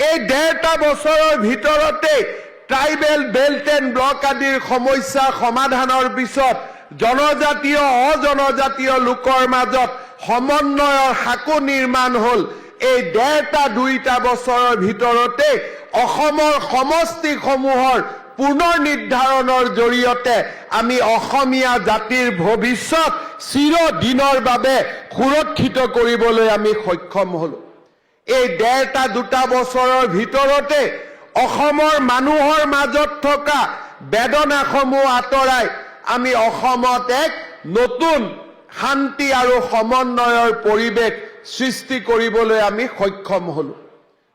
এই 1.5টা বছৰৰ ভিতৰতে ট্ৰাইবেল বেল্ট এণ্ড ব্লক আদিৰ সমস্যা সমাধানৰ পিছত জনজাতীয় অজনজাতীয় লোকৰ মাজত সমন্বয়ৰ হাকো নিৰ্মাণ হ'ল। এই 1.5-2টা বছৰৰ ভিতৰতে অসমৰ সমষ্টিসমূহৰ পুনৰ নিৰ্ধাৰণৰ জৰিয়তে আমি অসমীয়া জাতিৰ ভৱিষ্যত চিৰদিনৰ বাবে সুৰক্ষিত কৰিবলৈ আমি সক্ষম হ'লো। এই 1.5-2টা বছৰৰ ভিতৰতে অসমৰ মানুহৰ মাজত থকা বেদনাসমূহ আঁতৰাই আমি অসমত এক নতুন শান্তি আৰু সমন্বয়ৰ পৰিৱেশ সৃষ্টি কৰিবলৈ আমি সক্ষম হ'লো।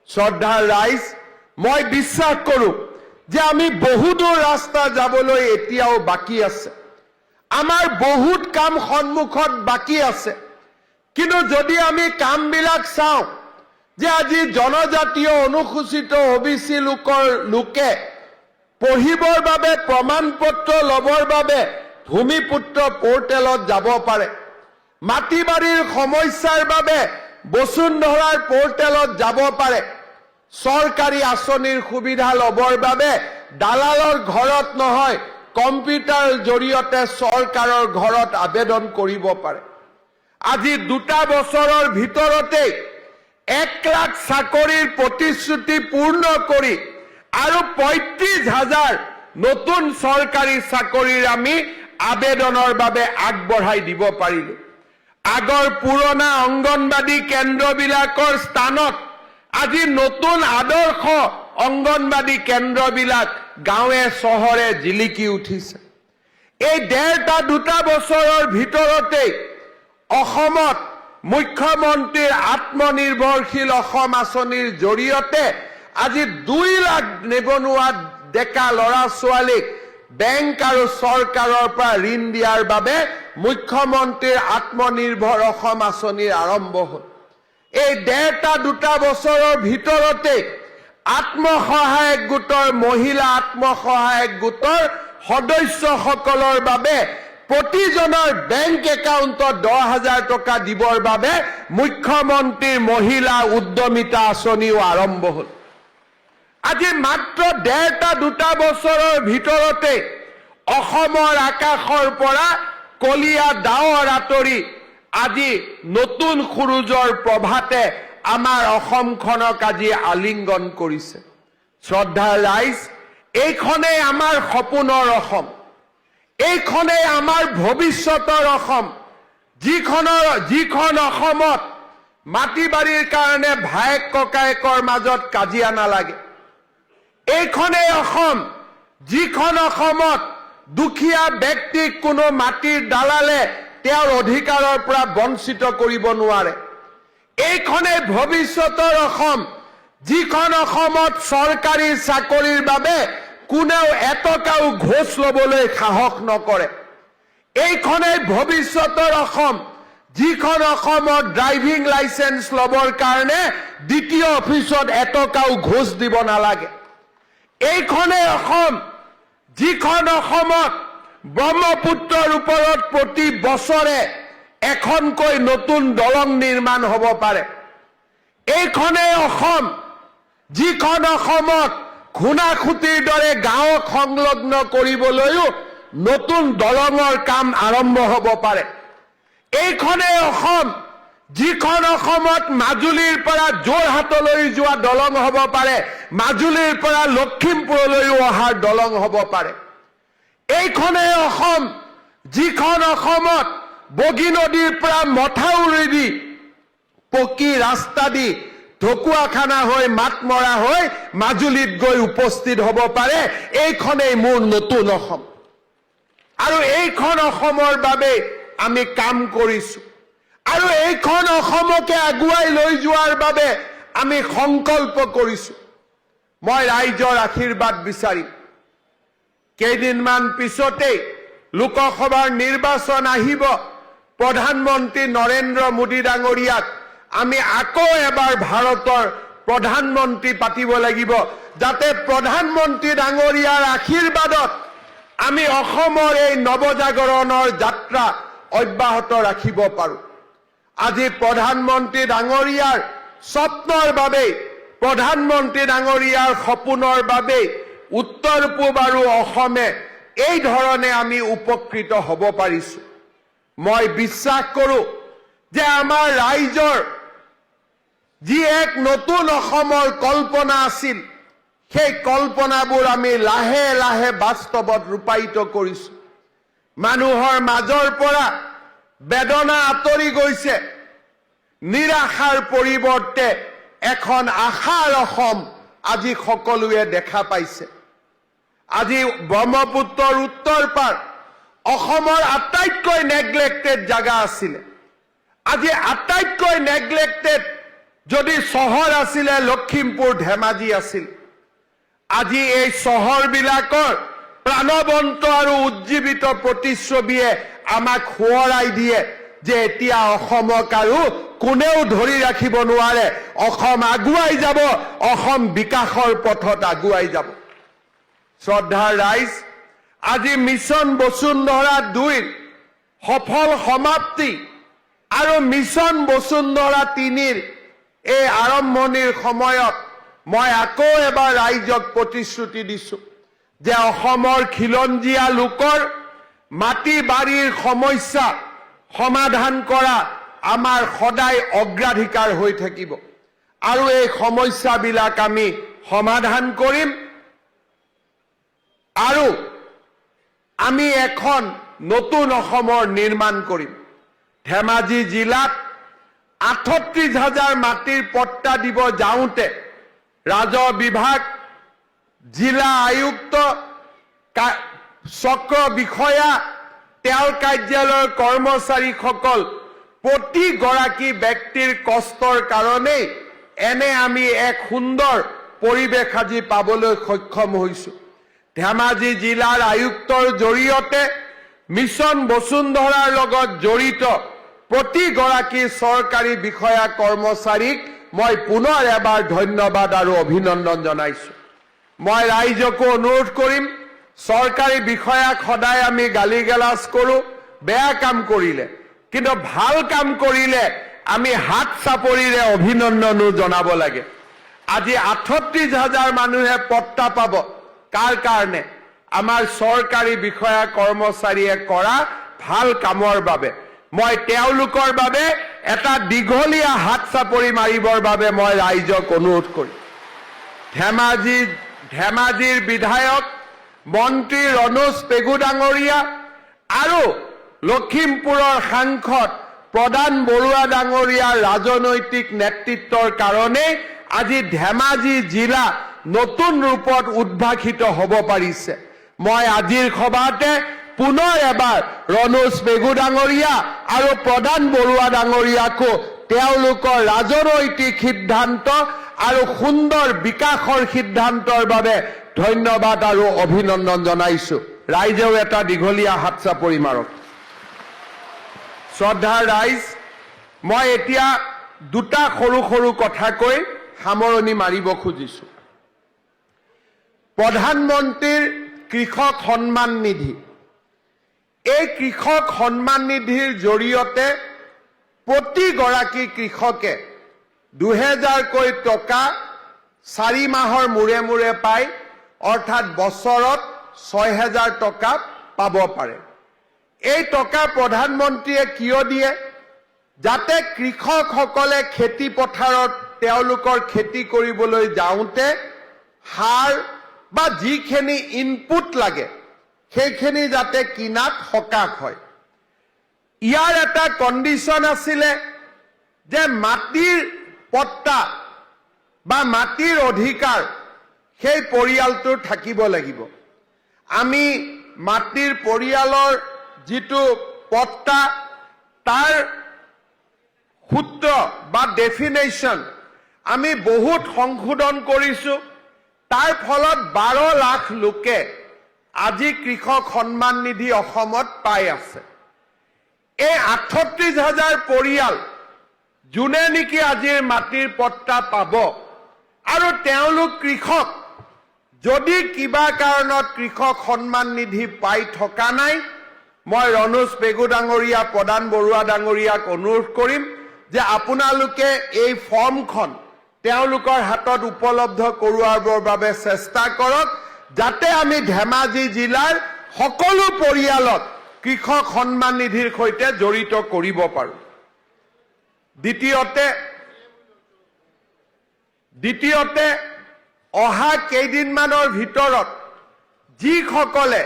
শ্ৰদ্ধাৰ ৰাইজ, মই বিশ্বাস কৰোঁ যে আমি বহুদূৰ ৰাস্তা যাবলৈ এতিয়াও বাকী আছে। আমাৰ বহুত কাম সন্মুখত বাকী আছে। কিন্তু যদি আমি কামবিলাক চাওঁ যে আজি জনজাতীয় অনুসূচিত OBC লোকে পঢ়িবৰ বাবে প্ৰমাণপত্ৰ ল'বৰ বাবে ভূমিপুত্ৰ পৰ্টেলত যাব পাৰে, মাটি বাৰীৰ সমস্যাৰ বাবে বসুন্ধৰাৰ পৰ্টেলত যাব পাৰে, চৰকাৰী আঁচনিৰ সুবিধা ল'বৰ বাবে দালালৰ ঘৰত নহয় কম্পিউটাৰ জৰিয়তে চৰকাৰৰ ঘৰত আবেদন কৰিব পাৰে। আজি 2টা বছৰৰ ভিতৰতে 1 লাখ চাকৰিৰ প্ৰতিশ্ৰুতি পূৰ্ণ কৰি আৰু 35,000 নতুন চৰকাৰী চাকৰিৰ আমি আবেদনৰ বাবে আগবঢ়াই দিব পাৰিলো। আগৰ পুৰণা অংগনবাদী কেন্দ্ৰবিলাকৰ স্থানত আজি নতুন আদৰ্শ অংগনবাদী কেন্দ্ৰবিলাক গাঁৱে চহৰে জিলিকি উঠিছে। এই 1.5-2টা বছৰৰ ভিতৰতে অসমত মুখ্যমন্ত্ৰীৰ আত্মনিৰ্ভৰশীল অসম আঁচনিৰ জৰিয়তে আজি 2 লাখ নিবনুৱা ডেকা ল'ৰা ছোৱালীক বেংক আৰু চৰকাৰৰ পৰা ঋণ দিয়াৰ বাবে মুখ্যমন্ত্ৰীৰ আত্মনিৰ্ভৰ অসম আঁচনিৰ আৰম্ভ হ'ল। এই 1.5-2টা বছৰৰ ভিতৰতে আত্মসহায়ক গোটৰ মহিলা আত্মসহায়ক গোটৰ সদস্যসকলৰ বাবে প্ৰতিজনৰ বেংক একাউণ্টত 10,000 টকা দিবৰ বাবে মুখ্যমন্ত্ৰীৰ মহিলা উদ্যমিতা আঁচনিও আৰম্ভ হ'ল। আজি মাত্ৰ 1.5-2টা বছৰৰ ভিতৰতে অসমৰ আকাশৰ পৰা কলীয়া ডাৱৰ আঁতৰি আজি নতুন সূৰুজৰ প্ৰভাতে আমাৰ অসমখনক আজি আলিংগন কৰিছে। শ্ৰদ্ধাৰ ৰাইজ, এইখনেই আমাৰ সপোনৰ অসম, এইখনেই আমাৰ ভৱিষ্যতৰ অসম, যিখন অসমত মাটি বাৰীৰ কাৰণে ভায়েক ককায়েকৰ মাজত কাজিয়া নালাগে। এইখনেই অসম, যিখন অসমত দুখীয়া ব্যক্তিক কোনো মাটিৰ দালালে তেওঁৰ অধিকাৰৰ পৰা বঞ্চিত কৰিব নোৱাৰে। এইখনেই ভৱিষ্যতৰ অসম, যিখন অসমত চৰকাৰী চাকৰিৰ বাবে কোনেও এটকাও ঘোষ ল'বলৈ সাহস নকৰে। এইখনেই ভৱিষ্যতৰ অসম, যিখন অসমত ড্ৰাইভিং লাইচেন্স ল'বৰ কাৰণে দ্বিতীয় অফিচত এটকাও ঘোষ দিব নালাগে। এইখনেই অসম, যিখন অসমত ব্ৰহ্মপুত্ৰৰ ওপৰত প্ৰতি বছৰে এখনকৈ নতুন দলং নিৰ্মাণ হ'ব পাৰে। এইখনেই অসম, যিখন অসমত ঘূনাসুঁতিৰ দৰে গাঁৱক সংলগ্ন কৰিবলৈও নতুন দলঙৰ কাম আৰম্ভ হ'ব পাৰে। এইখনেই অসম, যিখন অসমত মাজুলীৰ পৰা যোৰহাটলৈ যোৱা দলং হ'ব পাৰে, মাজুলীৰ পৰা লখিমপুৰলৈও অহাৰ দলং হ'ব পাৰে। এইখনেই অসম, যিখন অসমত বগী নদীৰ পৰা মথাউৰি দি পকী ৰাস্তা দি ঢকুৱাখানা হৈ মাতমৰা হৈ মাজুলীত গৈ উপস্থিত হ'ব পাৰে। এইখনেই মোৰ নতুন অসম আৰু এইখন অসমৰ বাবে আমি কাম কৰিছো আৰু এইখন অসমকে আগুৱাই লৈ যোৱাৰ বাবে আমি সংকল্প কৰিছো। মই ৰাইজৰ আশীৰ্বাদ বিচাৰিম। কেইদিনমান পিছতেই লোকসভাৰ নিৰ্বাচন আহিব। প্ৰধানমন্ত্ৰী নৰেন্দ্ৰ মোদী ডাঙৰীয়াক আমি আকৌ এবাৰ ভাৰতৰ প্ৰধানমন্ত্ৰী পাতিব লাগিব, যাতে প্ৰধানমন্ত্ৰী ডাঙৰীয়াৰ আশীৰ্বাদত আমি অসমৰ এই নৱজাগৰণৰ যাত্ৰা অব্যাহত ৰাখিব পাৰোঁ। আজি প্ৰধানমন্ত্ৰী ডাঙৰীয়াৰ স্বপ্নৰ বাবে প্ৰধানমন্ত্ৰী ডাঙৰীয়াৰ সপোনৰ বাবে উত্তৰ পূব আৰু অসমে এই ধৰণে আমি উপকৃত হ'ব পাৰিছো। মই বিশ্বাস কৰোঁ যে আমাৰ ৰাইজৰ যি এক নতুন অসমৰ কল্পনা আছিল, সেই কল্পনাবোৰ আমি লাহে লাহে বাস্তৱত ৰূপায়িত কৰিছো। মানুহৰ মাজৰ পৰা বেদনা আঁতৰি গৈছে, নিৰাশাৰ পৰিৱৰ্তে এখন আশাৰ অসম আজি সকলোৱে দেখা পাইছে। আজি ব্ৰহ্মপুত্ৰৰ উত্তৰ পাৰ অসমৰ আটাইতকৈ নেগলেক্টেড জাগা আছিলে। আজি আটাইতকৈ নেগলেক্টেড যদি চহৰ আছিলে লখিমপুৰ ধেমাজি আছিল। আজি এই চহৰবিলাকৰ প্ৰাণৱন্ত আৰু উজ্জীৱিত প্ৰতিচ্ছবিয়ে আমাক সোঁৱৰাই দিয়ে যে এতিয়া অসমক আৰু কোনেও ধৰি ৰাখিব নোৱাৰে। অসম আগুৱাই যাব, অসম বিকাশৰ পথত আগুৱাই যাব। শ্ৰদ্ধাৰ ৰাইজ, আজি মিছন বসুন্ধৰা 2 সফল সমাপ্তি আৰু মিছন বসুন্ধৰা 3 এই আৰম্ভণিৰ সময়ত মই আকৌ এবাৰ ৰাইজক প্ৰতিশ্ৰুতি দিছো যে অসমৰ খিলঞ্জীয়া লোকৰ মাটি বাৰীৰ সমস্যা সমাধান কৰা আমাৰ সদায় অগ্ৰাধিকাৰ হৈ থাকিব আৰু এই সমস্যাবিলাক আমি সমাধান কৰিম আৰু আমি এখন নতুন অসমৰ নিৰ্মাণ কৰিম। ধেমাজি জিলাত 38,000 মাটিৰ পট্টা দিব যাওঁতে ৰাজহ বিভাগ, জিলা আয়ুক্ত, চক্ৰ বিষয়া, তেওঁৰ কাৰ্যালয়ৰ কৰ্মচাৰীসকল প্ৰতিগৰাকী ব্যক্তিৰ কষ্টৰ কাৰণেই এনে আমি এক সুন্দৰ পৰিৱেশ আজি পাবলৈ সক্ষম হৈছো। ধেমাজি জিলাৰ আয়ুক্তৰ জৰিয়তে মিছন বসুন্ধৰাৰ লগত জড়িত প্ৰতিগৰাকী চৰকাৰী বিষয়া কৰ্মচাৰীক মই পুনৰ এবাৰ ধন্যবাদ আৰু অভিনন্দন জনাইছো। মই ৰাইজকো অনুৰোধ কৰিম, চৰকাৰী বিষয়াক সদায় আমি গালি গালাজ কৰোঁ বেয়া কাম কৰিলে, কিন্তু ভাল কাম কৰিলে আমি হাত চাপৰিৰে অভিনন্দনো জনাব লাগে। আজি 38,000 মানুহে পট্টা পাব। কাৰ কাৰণে? আমাৰ চৰকাৰী বিষয়া কৰ্মচাৰীয়ে কৰা ভাল কামৰ বাবে। মই তেওঁলোকৰ বাবে এটা দীঘলীয়া হাত চাপৰি মাৰিবৰ বাবে মই ৰাইজক অনুৰোধ কৰিম। ধেমাজিৰ বিধায়ক মন্ত্ৰী ৰণোজ পেগু ডাঙৰীয়া আৰু লখিমপুৰৰ সাংসদ প্ৰদান বৰুৱা ডাঙৰীয়াৰ ৰাজনৈতিক নেতৃত্বৰ কাৰণে আজি ধেমাজি জিলা নতুন ৰূপত উদ্ভাসিত হ'ব পাৰিছে। মই আজিৰ সভাতে পুনৰ এবাৰ ৰণোজ পেগু ডাঙৰীয়া আৰু প্ৰদান বৰুৱা ডাঙৰীয়াকো তেওঁলোকৰ ৰাজনৈতিক সিদ্ধান্ত আৰু সুন্দৰ বিকাশৰ সিদ্ধান্তৰ বাবে ধন্যবাদ আৰু অভিনন্দন জনাইছো। ৰাইজেও এটা দীঘলীয়া হাত চাপৰি মাৰক। শ্ৰদ্ধাৰ ৰাইজ, মই এতিয়া দুটা সৰু সৰু কথা কৈ সামৰণি মাৰিব খুজিছো। প্ৰধানমন্ত্ৰীৰ কৃষক সন্মান নিধি, এই কৃষক সন্মান নিধিৰ জৰিয়তে প্ৰতিগৰাকী কৃষকে 2,000কৈ টকা 4 মাহৰ মূৰে মূৰে পায়, অৰ্থাৎ বছৰত 6,000 টকা পাব পাৰে। এই টকা প্ৰধানমন্ত্ৰীয়ে কিয় দিয়ে? যাতে কৃষকসকলে খেতি পথাৰত তেওঁলোকৰ খেতি কৰিবলৈ যাওঁতে সাৰ বা যিখিনি ইনপুট লাগে সেইখিনি যাতে কিনাত সকাহ হয়। ইয়াৰ এটা কণ্ডিশ্যন আছিলে যে মাটিৰ পট্টা বা মাটিৰ অধিকাৰ সেই পৰিয়ালটোৰ থাকিব লাগিব। আমি মাটিৰ পৰিয়ালৰ যিটো পট্টা তাৰ সূত্ৰ বা ডেফিনেশ্যন আমি বহুত সংশোধন কৰিছো। তাৰ ফলত 12 লাখ লোকে আজি কৃষক সন্মান নিধি অসমত পাই আছে। এই 38,000 পৰিয়াল যোনে নেকি আজিৰ মাটিৰ পট্টা পাব আৰু তেওঁলোক কৃষক, যদি কিবা কাৰণত কৃষক সন্মান নিধি পাই থকা নাই, মই ৰণোজ পেগু ডাঙৰীয়া, প্ৰদান বৰুৱা ডাঙৰীয়াক অনুৰোধ কৰিম যে আপোনালোকে এই ফৰ্মখন তেওঁলোকৰ হাতত উপলব্ধ কৰোৱাৰ বাবে চেষ্টা কৰক, যাতে আমি ধেমাজি জিলাৰ সকলো পৰিয়ালক কৃষক সন্মান নিধিৰ সৈতে জড়িত কৰিব পাৰোঁ। দ্বিতীয়তে অহা কেইদিনমানৰ ভিতৰত যিসকলে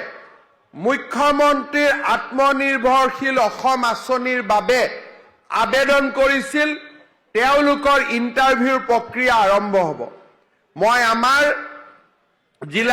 মুখ্যমন্ত্ৰীৰ আত্মনিৰ্ভৰশীল অসম আঁচনিৰ বাবে আবেদন কৰিছিল তেওঁলোকৰ ইণ্টাৰভিউৰ প্ৰক্ৰিয়া আৰম্ভ হ'ব। মই আমাৰ জিলা